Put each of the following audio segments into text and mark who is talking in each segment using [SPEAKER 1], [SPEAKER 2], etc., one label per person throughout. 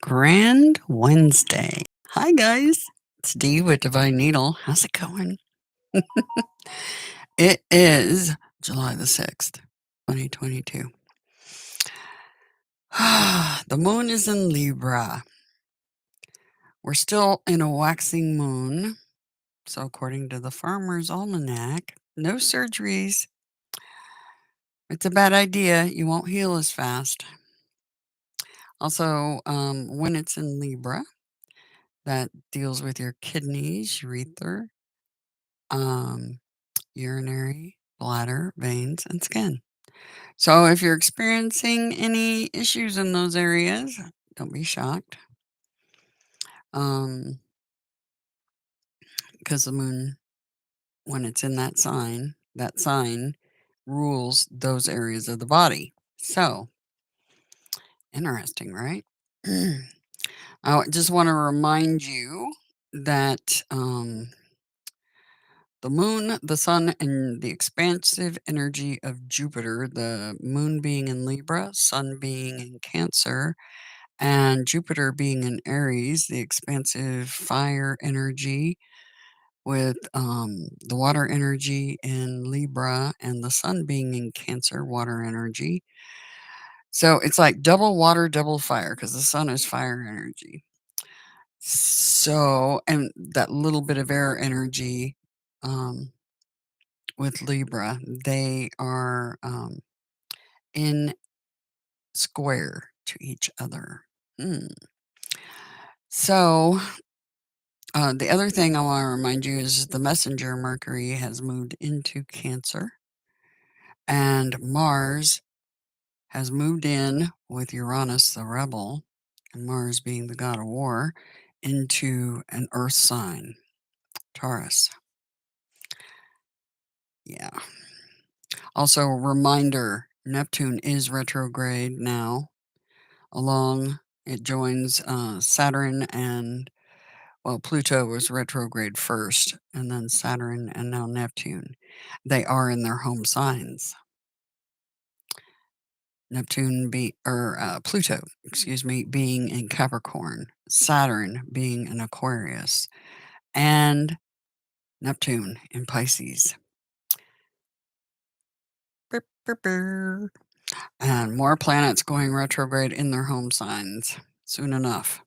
[SPEAKER 1] Grand Wednesday. Hi, guys. It's Dee with Divine Needle. How's it going? It is July the 6th, 2022. The moon is in Libra. We're still in a waxing moon. So, according to the Farmer's Almanac, no surgeries. It's a bad idea. You won't heal as fast. Also, when it's in Libra, that deals with your kidneys, urethra, um, urinary, bladder, veins, and skin. So if you're experiencing any issues in those areas, don't be shocked. Because the moon, when it's in that sign rules those areas of the body. So interesting, right? I just want to remind you that the moon, the sun, and the expansive energy of Jupiter, the moon being in Libra, sun being in Cancer, and Jupiter being in Aries, the expansive fire energy, with the water energy in Libra, and the sun being in Cancer, water energy. So it's like double water, double fire, because the sun is fire energy. So, and that little bit of air energy. With Libra, they are in square to each other. So, the other thing I want to remind you is the messenger Mercury has moved into Cancer, and Mars has moved in with Uranus, the rebel, and Mars being the god of war, into an earth sign, Taurus. Yeah. Also, a reminder Neptune is retrograde now. It joins Saturn and, well, Pluto was retrograde first, and then Saturn, and now Neptune. They are in their home signs. Pluto, excuse me, being in Capricorn, Saturn being in Aquarius, and Neptune in Pisces. Brr, brr, brr. And more planets going retrograde in their home signs soon enough.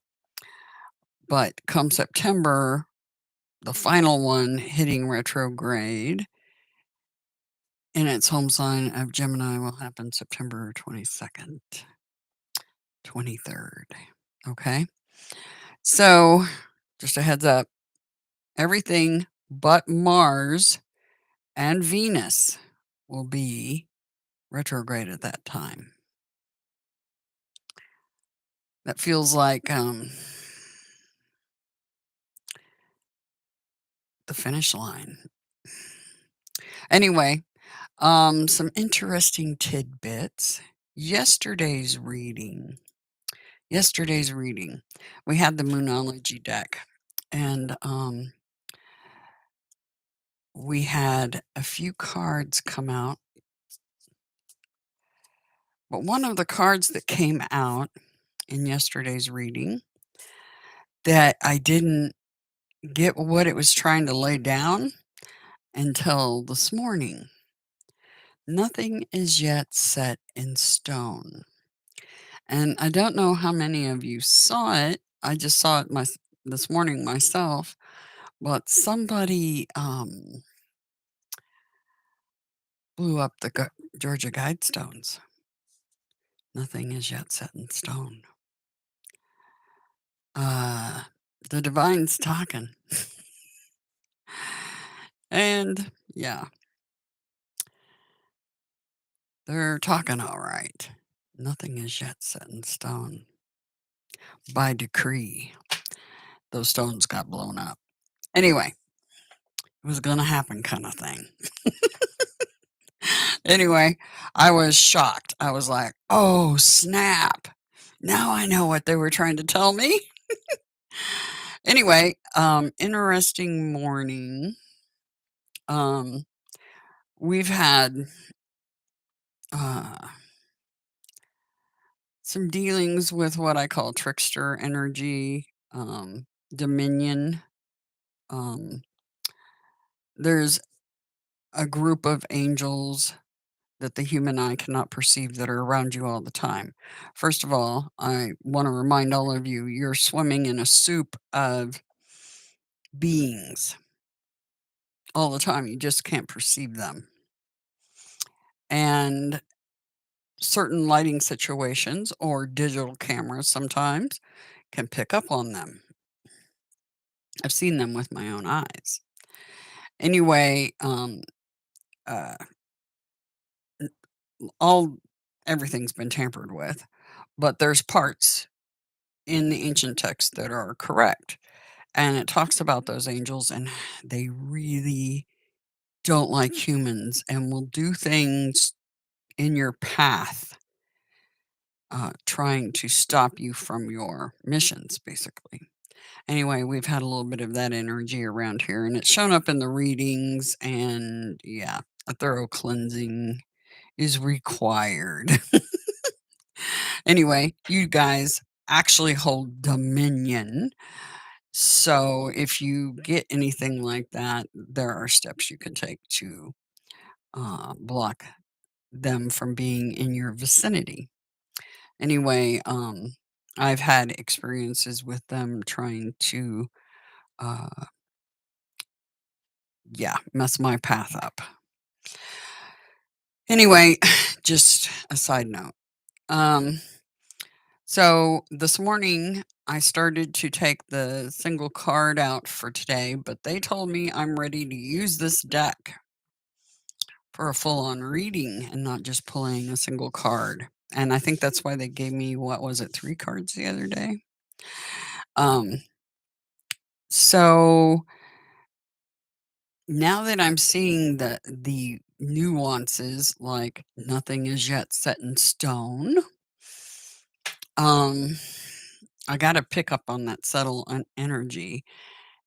[SPEAKER 1] But come September, the final one hitting retrograde in its home sign of Gemini will happen September 22nd, 23rd. Okay. So, just a heads up, everything but Mars and Venus will be retrograde at that time. That feels like the finish line. Anyway, some interesting tidbits. Yesterday's reading, we had the Moonology deck, and we had a few cards come out. But one of the cards that came out in yesterday's reading that I didn't get what it was trying to lay down until this morning. Nothing is yet set in stone. And I don't know how many of you saw it. I just saw it this morning myself, but somebody blew up the Georgia Guidestones. Nothing is yet set in stone. The divine's talking. And yeah, they're talking all right. Nothing is yet set in stone. By decree, those stones got blown up. Anyway, it was going to happen, kind of thing. Anyway, I was shocked. I was like, oh, snap. Now I know what they were trying to tell me. Anyway, interesting morning. We've had some dealings with what I call trickster energy, dominion. Um, there's a group of angels that the human eye cannot perceive that are around you all the time. First of all, I want to remind all of you you're swimming in a soup of beings all the time. You just can't perceive them. And certain lighting situations or digital cameras sometimes can pick up on them. I've seen them with my own eyes. Anyway, uh, all everything's been tampered with, but there's parts in the ancient text that are correct. And it talks about those angels, and they really don't like humans and will do things in your path, trying to stop you from your missions, basically. Anyway, we've had a little bit of that energy around here, and it's shown up in the readings. And yeah, a thorough cleansing is required. Anyway, you guys actually hold dominion. So if you get anything like that, there are steps you can take to block them from being in your vicinity. Anyway, I've had experiences with them trying to, uh, yeah, mess my path up. Anyway, just a side note. Um, so this morning I started to take the single card out for today, but they told me I'm ready to use this deck for a full on reading and not just pulling a single card. And I think that's why they gave me, what was it, 3 cards the other day? Um, so now that I'm seeing the nuances, like nothing is yet set in stone, um, I got to pick up on that subtle energy.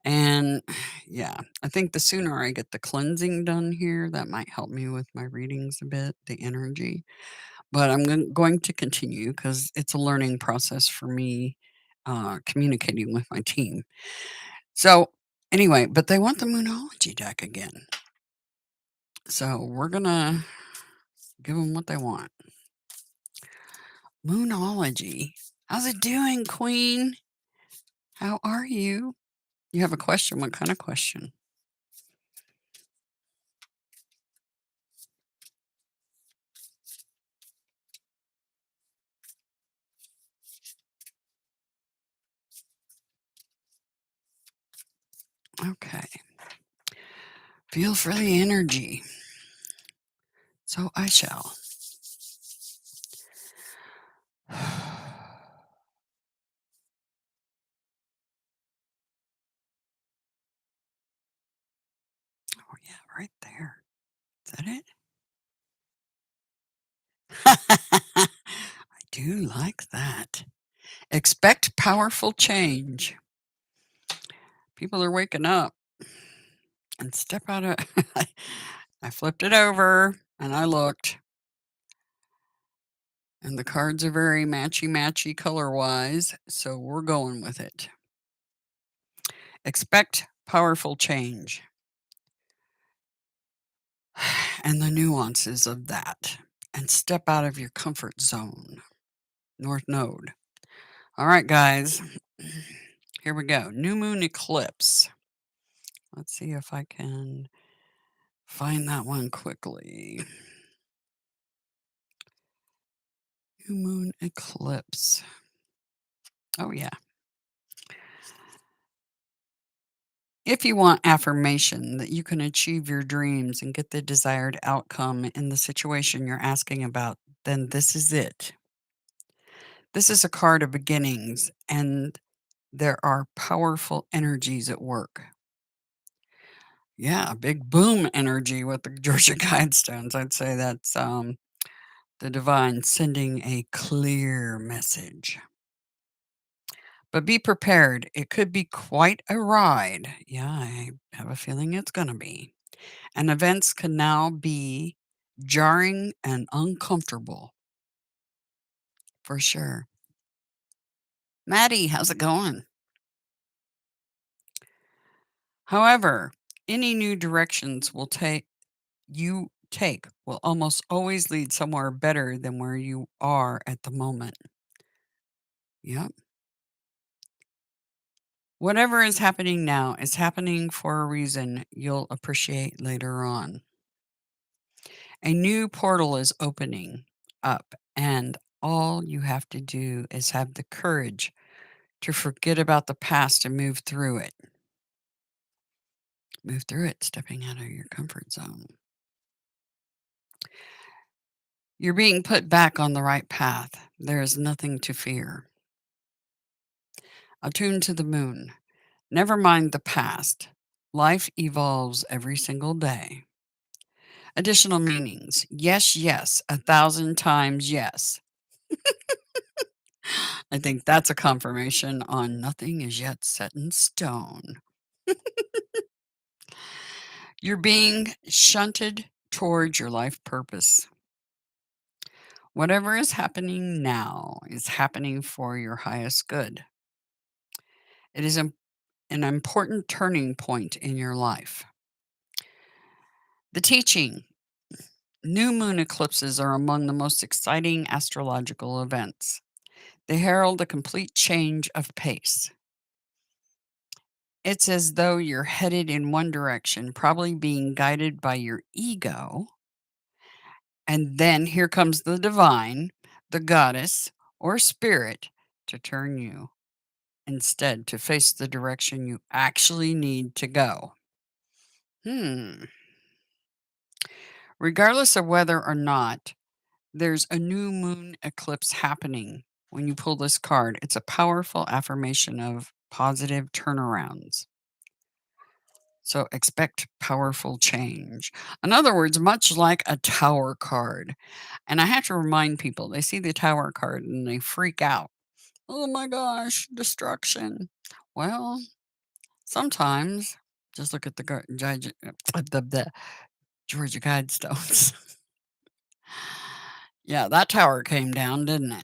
[SPEAKER 1] And yeah, I think the sooner I get the cleansing done here, that might help me with my readings a bit, the energy. But I'm going to continue because it's a learning process for me, communicating with my team. So anyway, but they want the Moonology deck again. So we're going to give them what they want. Moonology. How's it doing, Queen? How are you? You have a question. What kind of question? Okay. Feel for the energy. So I shall. Oh, yeah, right there. Is that it? I do like that. Expect powerful change. People are waking up and step out of. I flipped it over and I looked, and the cards are very matchy matchy color wise, so we're going with it. Expect powerful change and the nuances of that, and step out of your comfort zone. North Node. All right, guys, here we go. New moon eclipse. Let's see if I can find that one quickly. New moon eclipse. Oh, yeah. If you want affirmation that you can achieve your dreams and get the desired outcome in the situation you're asking about, then this is it. This is a card of beginnings, and there are powerful energies at work. Yeah, big boom energy with the Georgia Guidestones. I'd say that's the divine sending a clear message. But be prepared. It could be quite a ride. Yeah, I have a feeling it's going to be. And events can now be jarring and uncomfortable. for sure. Maddie, how's it going? However, any new directions you take will almost always lead somewhere better than where you are at the moment. Yep. Whatever is happening now is happening for a reason you'll appreciate later on. A new portal is opening up, and all you have to do is have the courage to forget about the past and move through it. Move through it, stepping out of your comfort zone. You're being put back on the right path. There is nothing to fear. Attune to the moon. Never mind the past. Life evolves every single day. Additional meanings. Yes, yes, 1,000 times yes. I think that's a confirmation on nothing is yet set in stone. You're being shunted towards your life purpose. Whatever is happening now is happening for your highest good. It is an important turning point in your life. The teaching. New moon eclipses are among the most exciting astrological events. They herald a complete change of pace. It's as though you're headed in one direction, probably being guided by your ego. And then here comes the divine, the goddess, or spirit to turn you instead to face the direction you actually need to go. Hmm. Regardless of whether or not there's a new moon eclipse happening when you pull this card, it's a powerful affirmation of positive turnarounds. So expect powerful change. In other words, much like a tower card. And I have to remind people, they see the tower card and they freak out. Oh my gosh, destruction. Well, sometimes just look at the the Georgia Guidestones. Yeah, that tower came down, didn't it?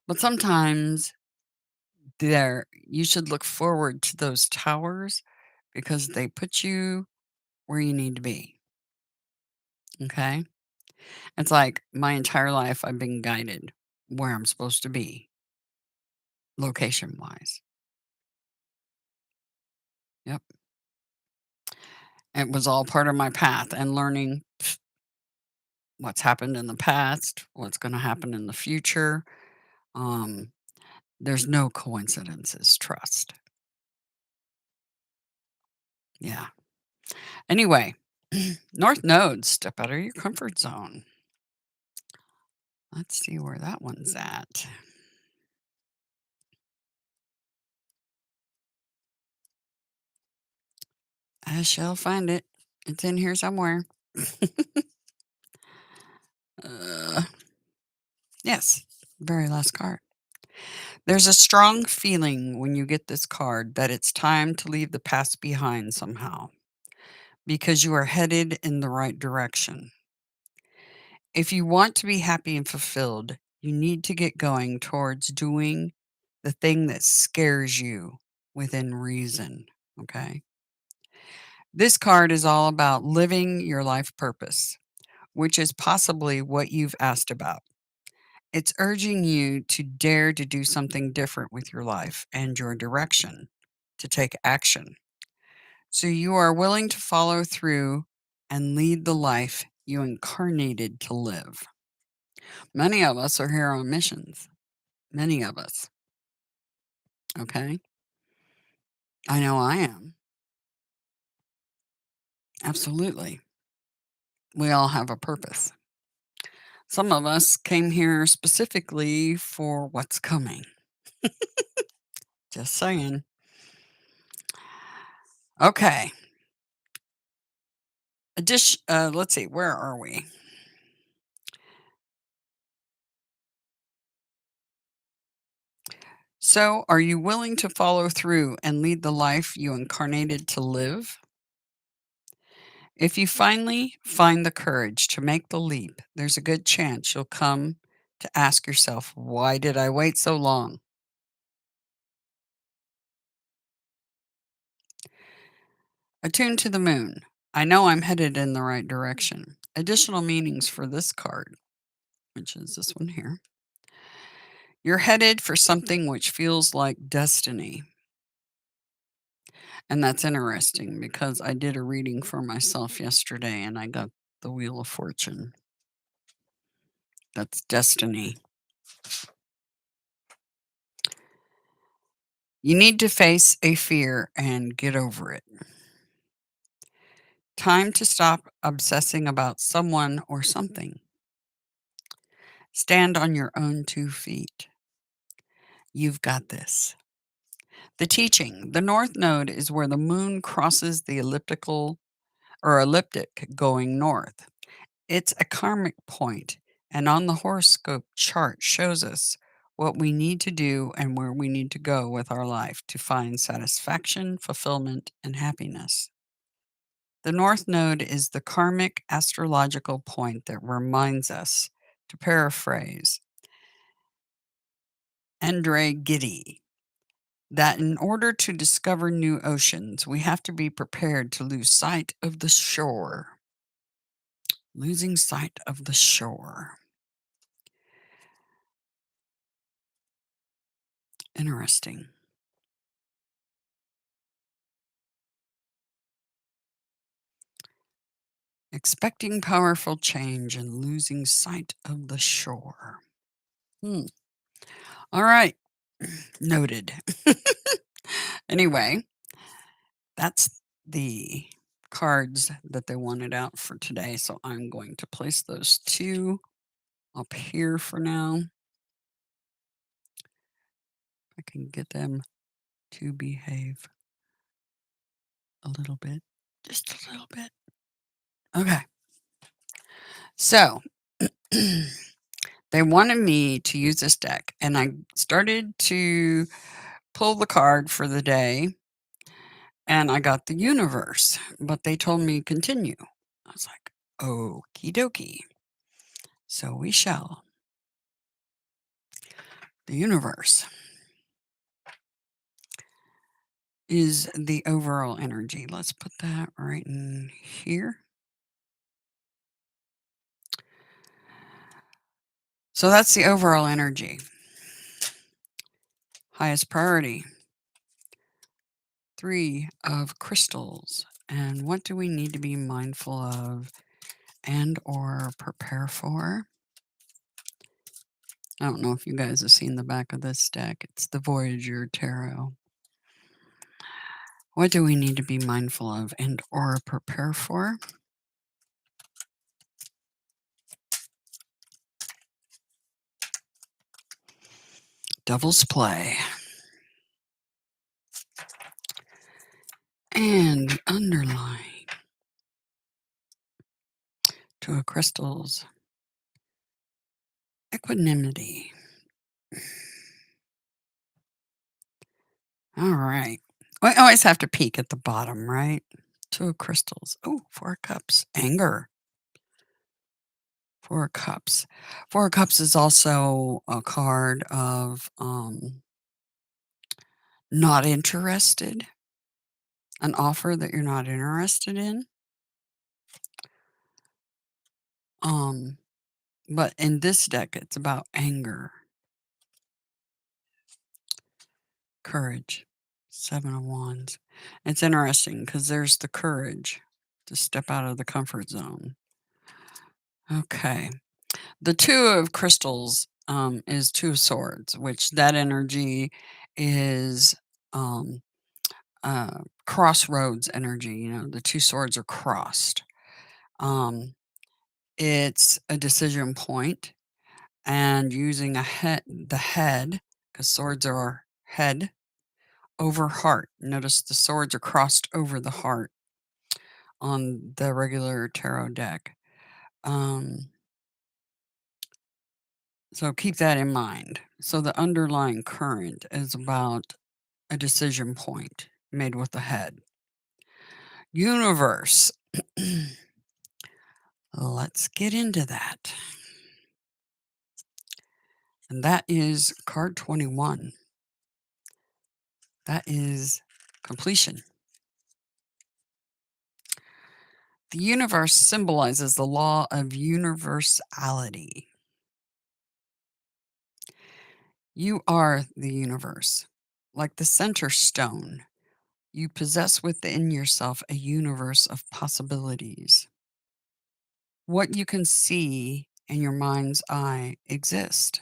[SPEAKER 1] But sometimes you should look forward to those towers because they put you where you need to be. Okay? It's like my entire life I've been guided where I'm supposed to be, location wise. Yep. It was all part of my path and learning what's happened in the past, what's going to happen in the future. Um, there's no coincidences, trust. Yeah. Anyway, North Node, step out of your comfort zone. Let's see where that one's at. I shall find it. It's in here somewhere. uh, yes, very last card. There's a strong feeling when you get this card that it's time to leave the past behind somehow because you are headed in the right direction. If you want to be happy and fulfilled, you need to get going towards doing the thing that scares you within reason. Okay. This card is all about living your life purpose, which is possibly what you've asked about. It's urging you to dare to do something different with your life and your direction, to take action. So you are willing to follow through and lead the life you incarnated to live. Many of us are here on missions. Many of us. Okay. I know I am. Absolutely. We all have a purpose. Some of us came here specifically for what's coming. Just saying. Okay. Let's see, where are we? So, are you willing to follow through and lead the life you incarnated to live? If you finally find the courage to make the leap, there's a good chance you'll come to ask yourself, why did I wait so long? Attuned to the moon. I know I'm headed in the right direction. Additional meanings for this card, which is this one here. You're headed for something which feels like destiny. And that's interesting because I did a reading for myself yesterday and I got the Wheel of Fortune. That's destiny. You need to face a fear and get over it. Time to stop obsessing about someone or something. Stand on your own 2 feet. You've got this. The teaching. The north node is where the moon crosses the elliptic going north. It's a karmic point, and on the horoscope chart shows us what we need to do and where we need to go with our life to find satisfaction, fulfillment, and happiness. The North Node is the karmic astrological point that reminds us, to paraphrase Andre Gide, that in order to discover new oceans, we have to be prepared to lose sight of the shore. Losing sight of the shore. Interesting. Expecting powerful change and losing sight of the shore. Hmm. All right. Noted. Anyway, that's the cards that they wanted out for today. So I'm going to place those two up here for now. I can get them to behave a little bit, just a little bit. Okay. So they wanted me to use this deck, and I started to pull the card for the day, and I got the universe, but they told me continue. I was like, okie dokie. So we shall. The universe is the overall energy. Let's put that right in here. So that's the overall energy. Highest priority. 3 of crystals. And what do we need to be mindful of and or prepare for? I don't know if you guys have seen the back of this deck. It's the Voyager Tarot. What do we need to be mindful of and or prepare for? Devil's Play. And underlying 2 of crystals. Equanimity. All right. We always have to peek at the bottom, right? 2 of crystals. Oh, 4 of cups. Anger. 4 of cups. 4 of cups is also a card of not interested. An offer that you're not interested in. But in this deck, it's about anger. Courage. 7 of wands. It's interesting because there's the courage to step out of the comfort zone. Okay. The 2 of crystals is 2 of swords, which that energy is crossroads energy. You know, the 2 swords are crossed. It's a decision point, and using the head, because swords are head over heart. Notice the swords are crossed over the heart on the regular tarot deck. So keep that in mind. So the underlying current is about a decision point made with the head. Universe. Let's get into that. And that is card 21. That is completion. The universe symbolizes the law of universality. You are the universe. Like the center stone, you possess within yourself a universe of possibilities. What you can see in your mind's eye exist.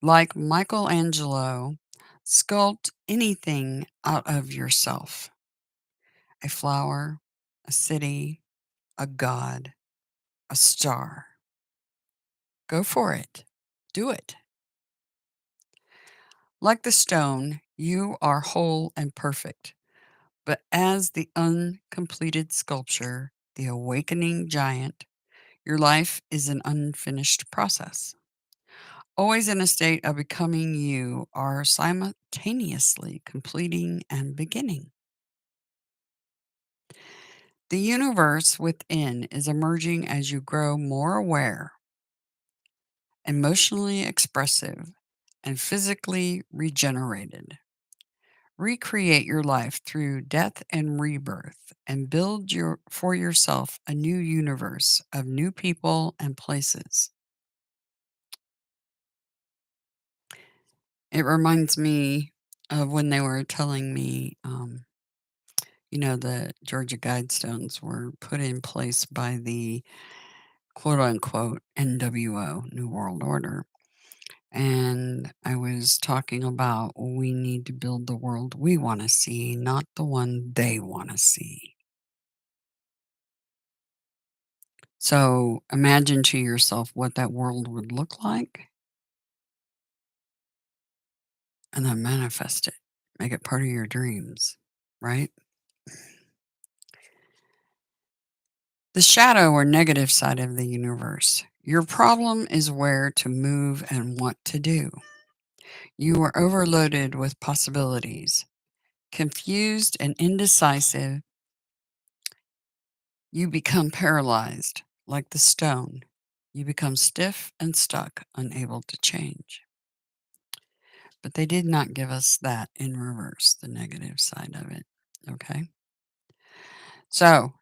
[SPEAKER 1] Like Michelangelo, sculpt anything out of yourself: a flower, a city, a god, a star. Go for it. Do it. Like the stone, you are whole and perfect, but as the uncompleted sculpture, the awakening giant, your life is an unfinished process. Always in a state of becoming, you are simultaneously completing and beginning. The universe within is emerging as you grow more aware, emotionally expressive, and physically regenerated. Recreate your life through death and rebirth and build for yourself a new universe of new people and places. It reminds me of when they were telling me, the Georgia Guidestones were put in place by the quote unquote NWO, New World Order. And I was talking about we need to build the world we want to see, not the one they want to see. So imagine to yourself what that world would look like and then manifest it. Make it part of your dreams, right? The shadow or negative side of the universe. Your problem is where to move and what to do. You are overloaded with possibilities. Confused and indecisive, you become paralyzed like the stone. You become stiff and stuck, unable to change. But they did not give us that in reverse, the negative side of it. Okay. So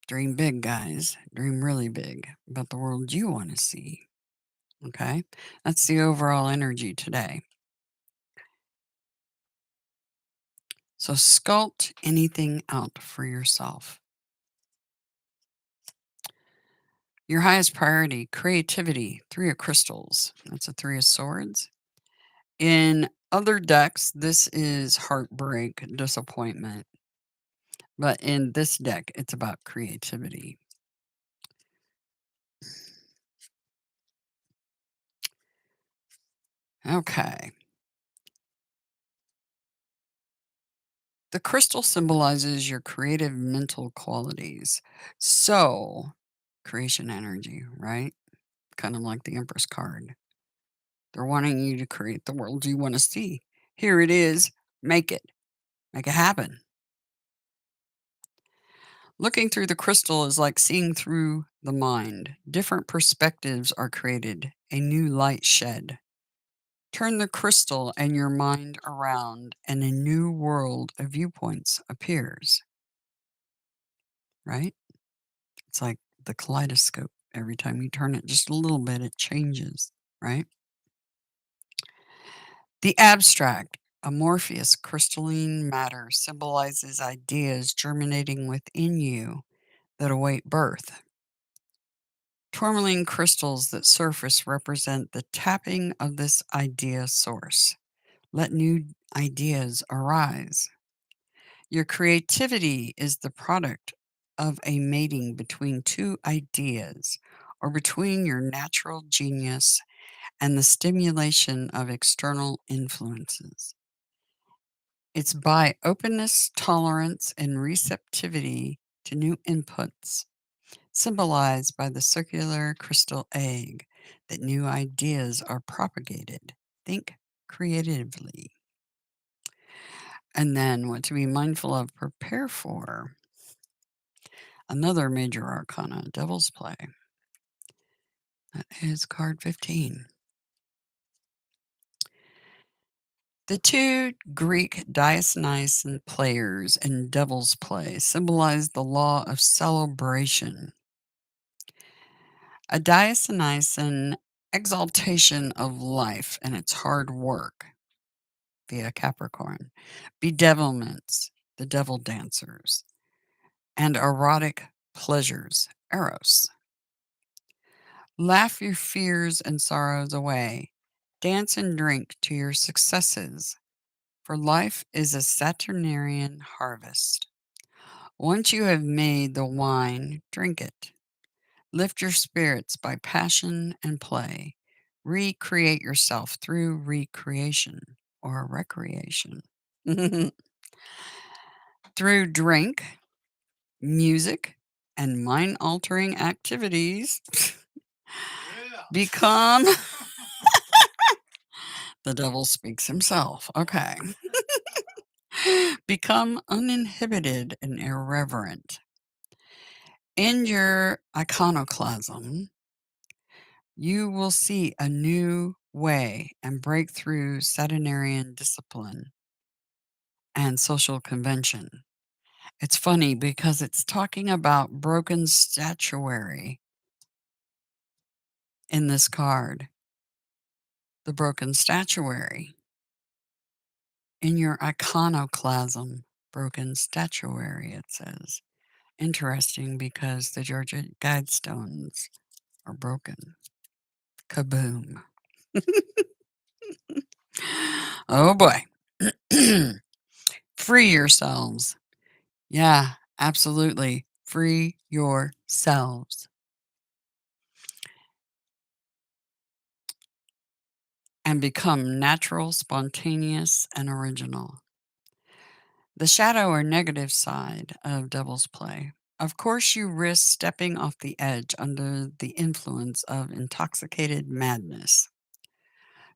[SPEAKER 1] dream big, guys. Dream really big about the world you want to see. Okay. That's the overall energy today. So sculpt anything out for yourself. Your highest priority, creativity, 3 of crystals. That's a 3 of swords. In other decks, this is heartbreak, disappointment. But in this deck, it's about creativity. Okay. The crystal symbolizes your creative mental qualities. So, creation energy, right? Kind of like the Empress card. They're wanting you to create the world you want to see. Here it is. Make it. Make it happen. Looking through the crystal is like seeing through the mind. Different perspectives are created, a new light shed. Turn the crystal and your mind around, and a new world of viewpoints appears, right? It's like the kaleidoscope. Every time you turn it just a little bit, it changes, right? The abstract, amorphous crystalline matter symbolizes ideas germinating within you that await birth. Tourmaline crystals that surface represent the tapping of this idea source. Let new ideas arise. Your creativity is the product of a mating between two ideas or between your natural genius and the stimulation of external influences. It's by openness, tolerance, and receptivity to new inputs, symbolized by the circular crystal egg, that new ideas are propagated. Think creatively. And then what to be mindful of, prepare for. Another major arcana, Devil's Play. That is card 15. The two Greek Dionysian players in Devil's Play symbolize the law of celebration. A Dionysian exaltation of life and its hard work via Capricorn, bedevilments, the devil dancers, and erotic pleasures, Eros. Laugh your fears and sorrows away. Dance and drink to your successes, for life is a Saturnarian harvest. Once you have made the wine, drink it. Lift your spirits by passion and play. Recreate yourself through recreation or recreation. Through drink, music, and mind altering activities, become the devil speaks himself. Okay. Become uninhibited and irreverent. In your iconoclasm, you will see a new way and break through Saturnarian discipline and social convention. It's funny because it's talking about broken statuary in this card. The broken statuary. In your iconoclasm, broken statuary, it says. Interesting because the Georgia guidestones are broken. Kaboom. Oh boy. Free yourselves. Yeah, absolutely. Free yourselves and become natural, spontaneous, and original. The shadow or negative side of Devil's Play. Of course, you risk stepping off the edge under the influence of intoxicated madness.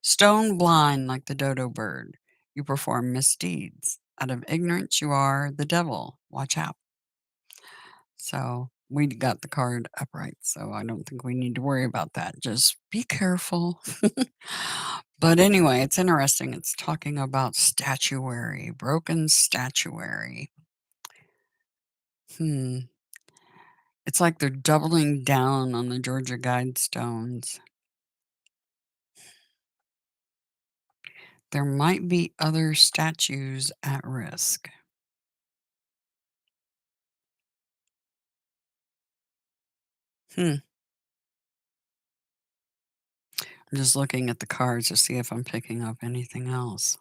[SPEAKER 1] Stone blind like the dodo bird, you perform misdeeds. Out of ignorance, you are the devil. Watch out. So we got the card upright, so I don't think we need to worry about that. Just be careful. But anyway, it's interesting. It's talking about statuary, broken statuary. Hmm. It's like they're doubling down on the Georgia Guidestones. There might be other statues at risk. Hmm. I'm just looking at the cards to see if I'm picking up anything else.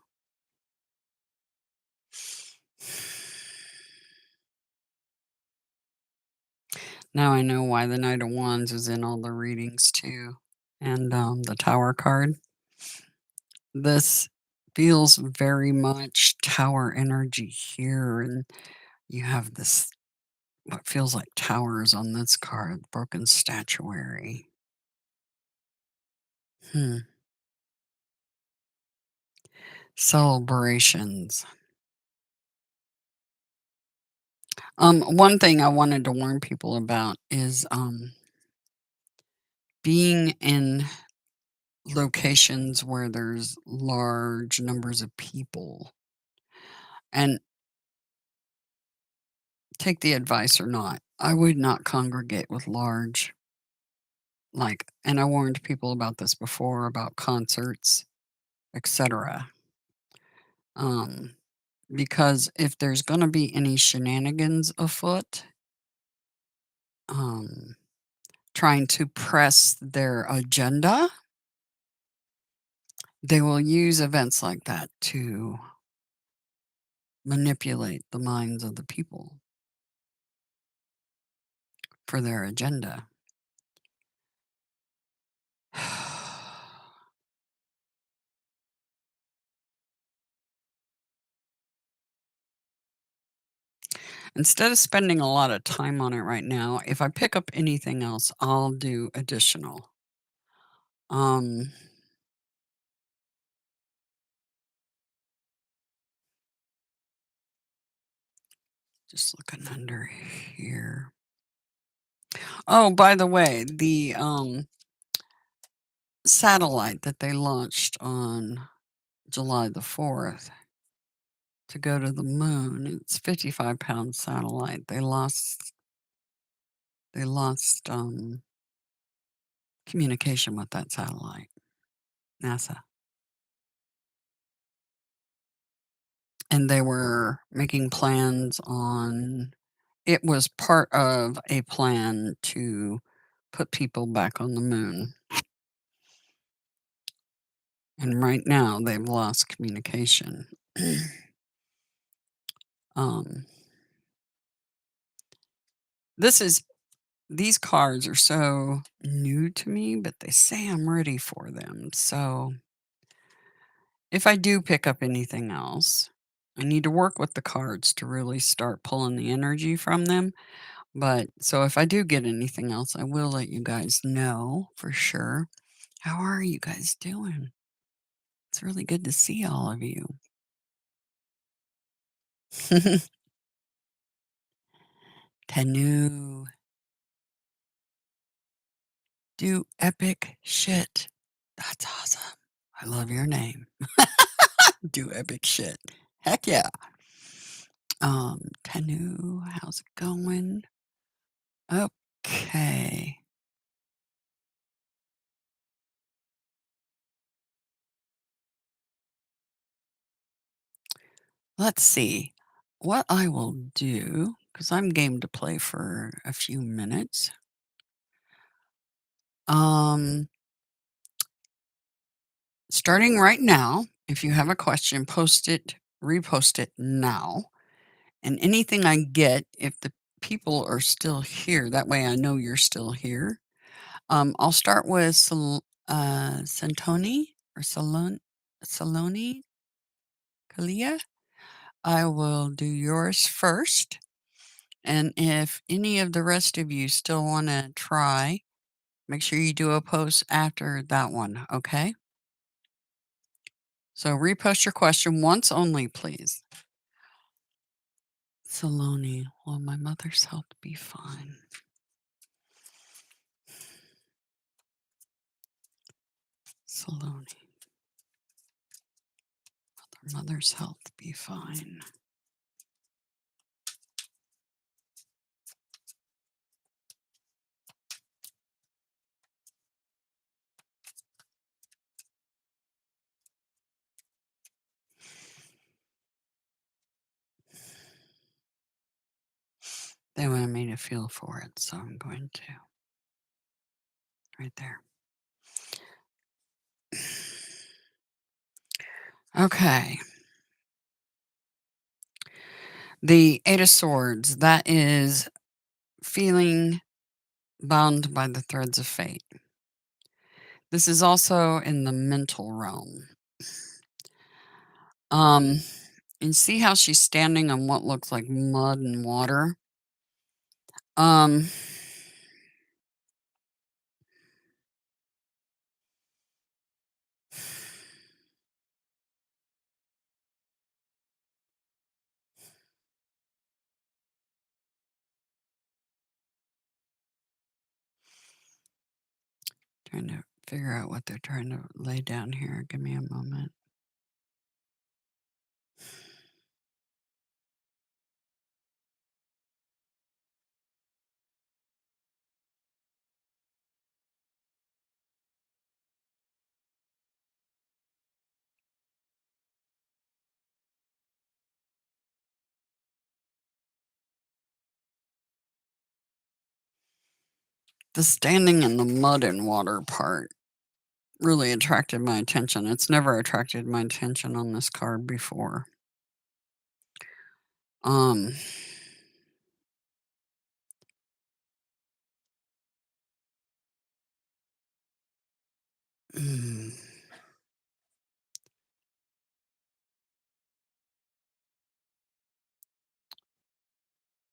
[SPEAKER 1] Now I know why the Knight of Wands is in all the readings too. And the Tower card. This feels very much tower energy here. And you have this, what feels like towers on this card, broken statuary. Hmm. Celebrations. One thing I wanted to warn people about is being in locations where there's large numbers of people, and take the advice or not. I would not congregate with large, like, and I warned people about this before about concerts, etc. Um, because if there's going to be any shenanigans afoot, um, trying to press their agenda, they will use events like that to manipulate the minds of the people for their agenda. Instead of spending a lot of time on it right now, if I pick up anything else, I'll do additional. Um, just looking under here. Oh, by the way, satellite that they launched on July the 4th to go to the moon. It's 55-pound satellite. They lost communication with that satellite, NASA. And they were making plans on it was part of a plan to put people back on the moon. And right now they've lost communication. um, this is these cards are so new to me, but they say I'm ready for them. So if I do pick up anything else, I need to work with the cards to really start pulling the energy from them. But so if I do get anything else, I will let you guys know for sure. How are you guys doing? It's really good to see all of you. Tanu, do epic shit. That's awesome. I love your name. Do epic shit. Heck yeah. Tanu, how's it going? Okay. Let's see what I will do because I'm game to play for a few minutes. Um, Starting right now, if you have a question, post it, repost it now. And anything I get, if the people are still here, that way I know you're still here. I'll start with Santoni or Saloni Kalia. I will do yours first. And if any of the rest of you still want to try, make sure you do a post after that one, okay? So repost your question once only, please. Saloni, will my mother's health be fine? Saloni, mother's health be fine. They wanted me to feel for it, so I'm going to. Right there. Okay. The Eight of Swords, that is feeling bound by the threads of fate. This is also in the mental realm. Um, and see how she's standing on what looks like mud and water? Um, Trying to figure out what they're trying to lay down here. Give me a moment. The standing in the mud and water part really attracted my attention. It's never attracted my attention on this card before. Um, mm,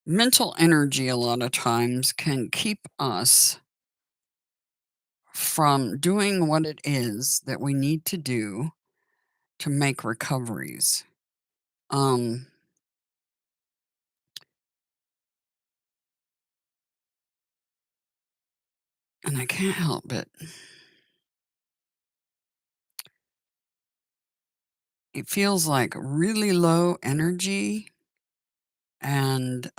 [SPEAKER 1] mental energy a lot of times can keep us from doing what it is that we need to do to make recoveries. Um, and I can't help it. it feels like really low energy and,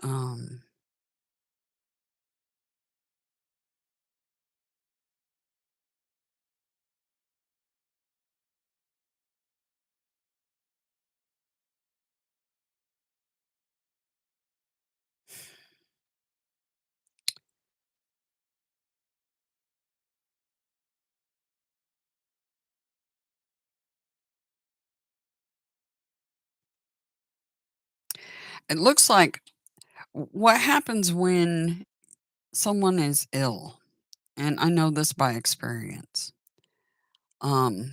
[SPEAKER 1] it looks like what happens when someone is ill, and I know this by experience, um,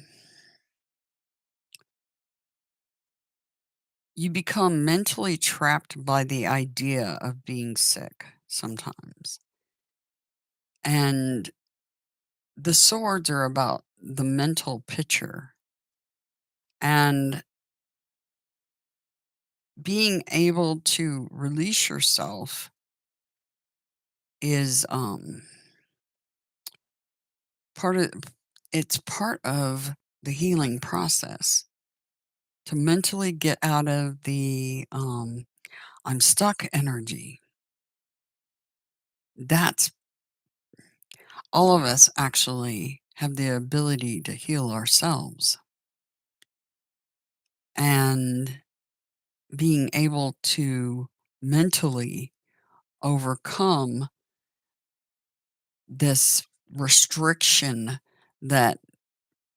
[SPEAKER 1] you become mentally trapped by the idea of being sick sometimes. And the swords are about the mental picture and being able to release yourself is part of it's part of the healing process to mentally get out of the I'm stuck energy. That's all of us actually have the ability to heal ourselves and being able to mentally overcome this restriction that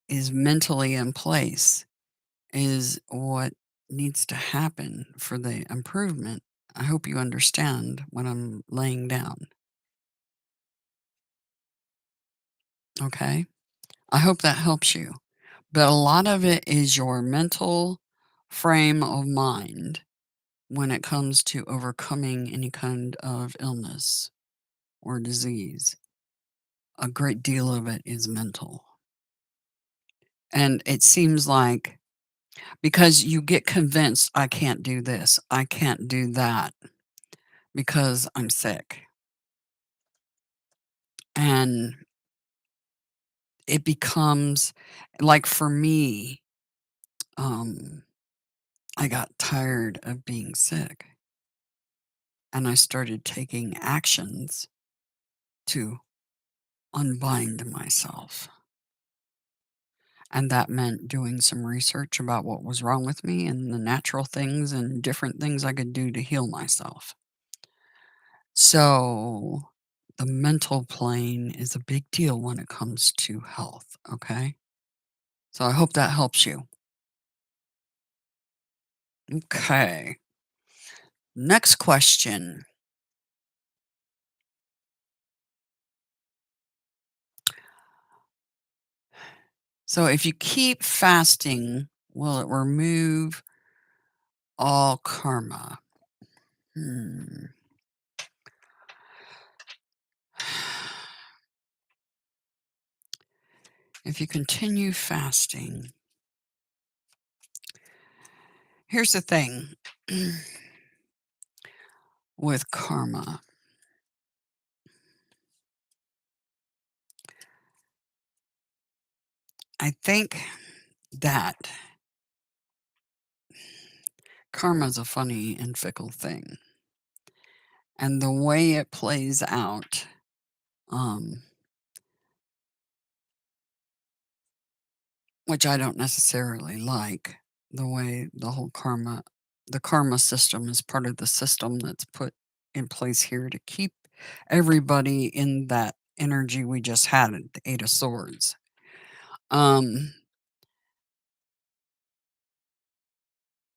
[SPEAKER 1] is mentally in place is what needs to happen for the improvement. I hope you understand what I'm laying down. Okay. I hope that helps you. But a lot of it is your mental frame of mind when it comes to overcoming any kind of illness or disease. A great deal of it is mental. And it seems like because you get convinced, I can't do this, I can't do that because I'm sick. And it becomes like for me, um, I got tired of being sick and I started taking actions to unbind myself. And that meant doing some research about what was wrong with me and the natural things and different things I could do to heal myself. So, the mental plane is a big deal when it comes to health, okay? So, I hope that helps you. Okay. Next question. So, if you keep fasting, will it remove all karma? Hmm. If you continue fasting, here's the thing with karma. I think that karma is a funny and fickle thing. And the way it plays out, um, which I don't necessarily like, the way the karma system is part of the system that's put in place here to keep everybody in that energy we just had at the Eight of Swords. Um,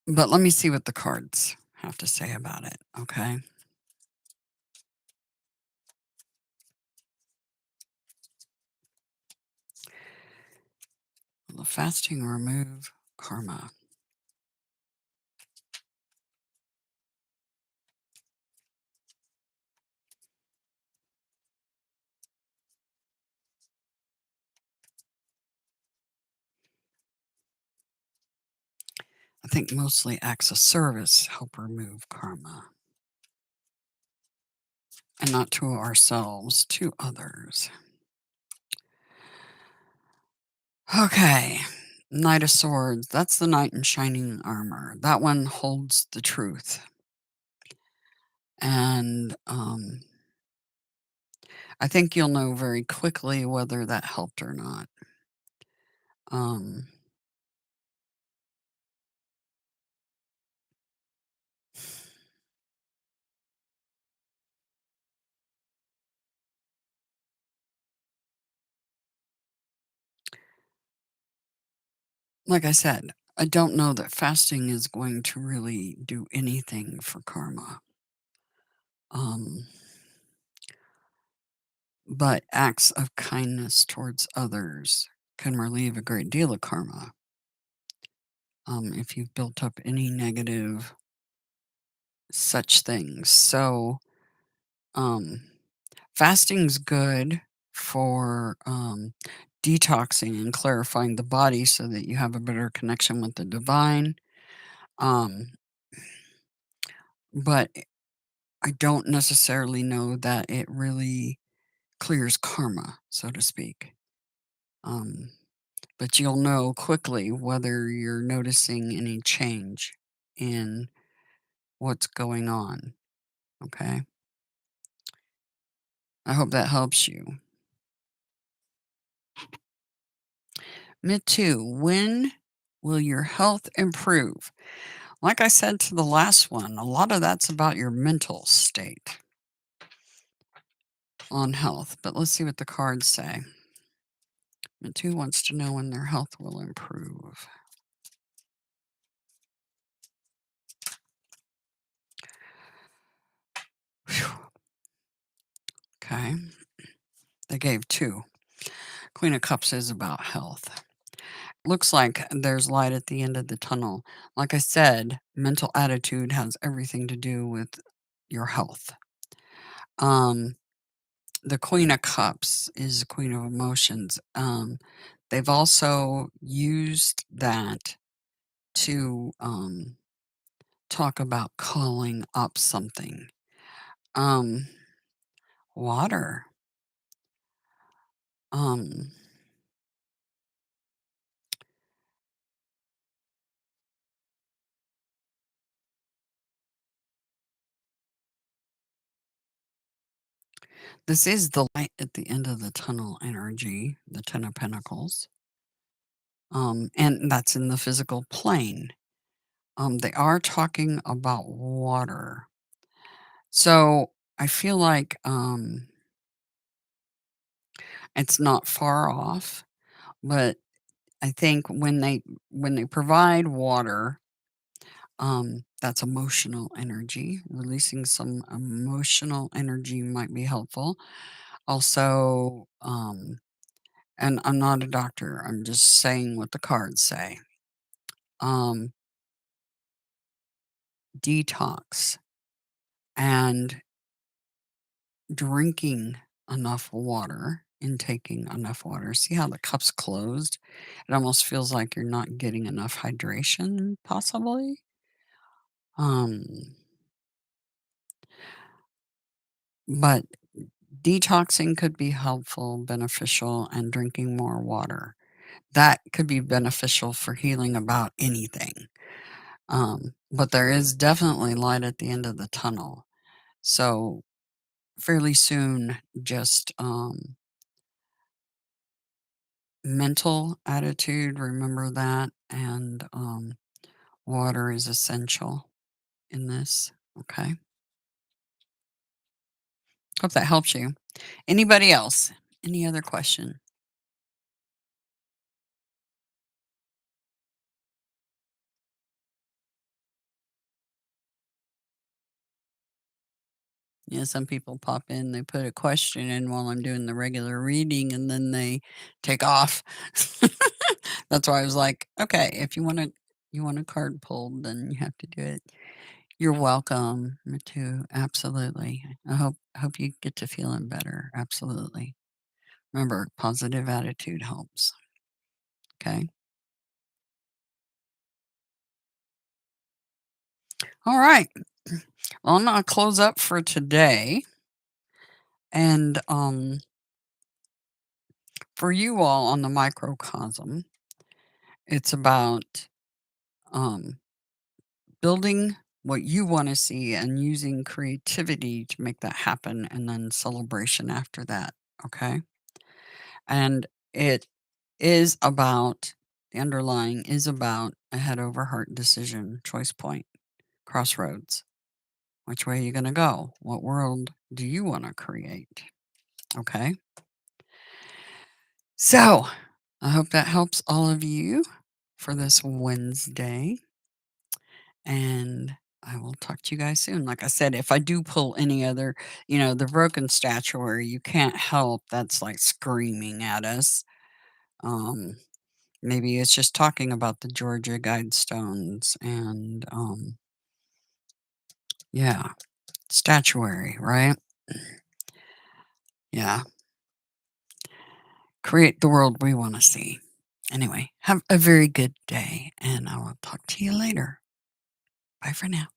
[SPEAKER 1] but let me see what the cards have to say about it, okay? Will the fasting remove karma? I think mostly acts of service help remove karma. And not to ourselves, to others. Okay. Knight of Swords, that's the knight in shining armor. That one holds the truth. And I think you'll know very quickly whether that helped or not. Um, like I said, I don't know that fasting is going to really do anything for karma. Um, but acts of kindness towards others can relieve a great deal of karma. If you've built up any negative such things. So, um, fasting's good for detoxing and clarifying the body so that you have a better connection with the divine. Um, but I don't necessarily know that it really clears karma, so to speak. Um, but you'll know quickly whether you're noticing any change in what's going on. Okay. I hope that helps you. Me too. When will your health improve? Like I said to the last one, a lot of that's about your mental state on health. But let's see what the cards say. Me too wants to know when their health will improve. Phew. Okay. They gave two. Queen of Cups is about health. Looks like there's light at the end of the tunnel. Like I said, mental attitude has everything to do with your health. Um, the Queen of Cups is the Queen of Emotions. They've also used that to talk about calling up something. Um, water. Um, this is the light at the end of the tunnel energy, the Ten of Pentacles. And that's in the physical plane. They are talking about water. So I feel like it's not far off, but I think when they provide water, that's emotional energy. Releasing some emotional energy might be helpful. Also, and I'm not a doctor. I'm just saying what the cards say. Um, detox and drinking enough water and taking enough water. See how the cup's closed? It almost feels like you're not getting enough hydration, possibly. Um, but detoxing could be helpful, beneficial, and drinking more water. That could be beneficial for healing about anything. But there is definitely light at the end of the tunnel. So fairly soon, just mental attitude, remember that, and water is essential in this. Okay. Hope that helps you. Anybody else? Any other question? Yeah, some people pop in, they put a question in while I'm doing the regular reading and then they take off. That's why I was like, okay, if you want a card pulled, then you have to do it. You're welcome. Me too. Absolutely. I hope you get to feeling better. Absolutely. Remember, positive attitude helps. Okay. All right. Well, I'm gonna close up for today. And for you all on the microcosm, It's about, um, building what you wanna see and using creativity to make that happen, and then celebration after that, okay? And it is about the underlying is about a head over heart decision, choice point, crossroads. Which way are you gonna go? What world do you wanna create? Okay? So, I hope that helps all of you for this Wednesday, and I will talk to you guys soon. Like I said, if I do pull any other, the broken statuary, you can't help that's like screaming at us. Um, Maybe it's just talking about the Georgia Guidestones and yeah, statuary, right? Yeah, create the world we want to see. Anyway, have a very good day, and I will talk to you later. Bye for now.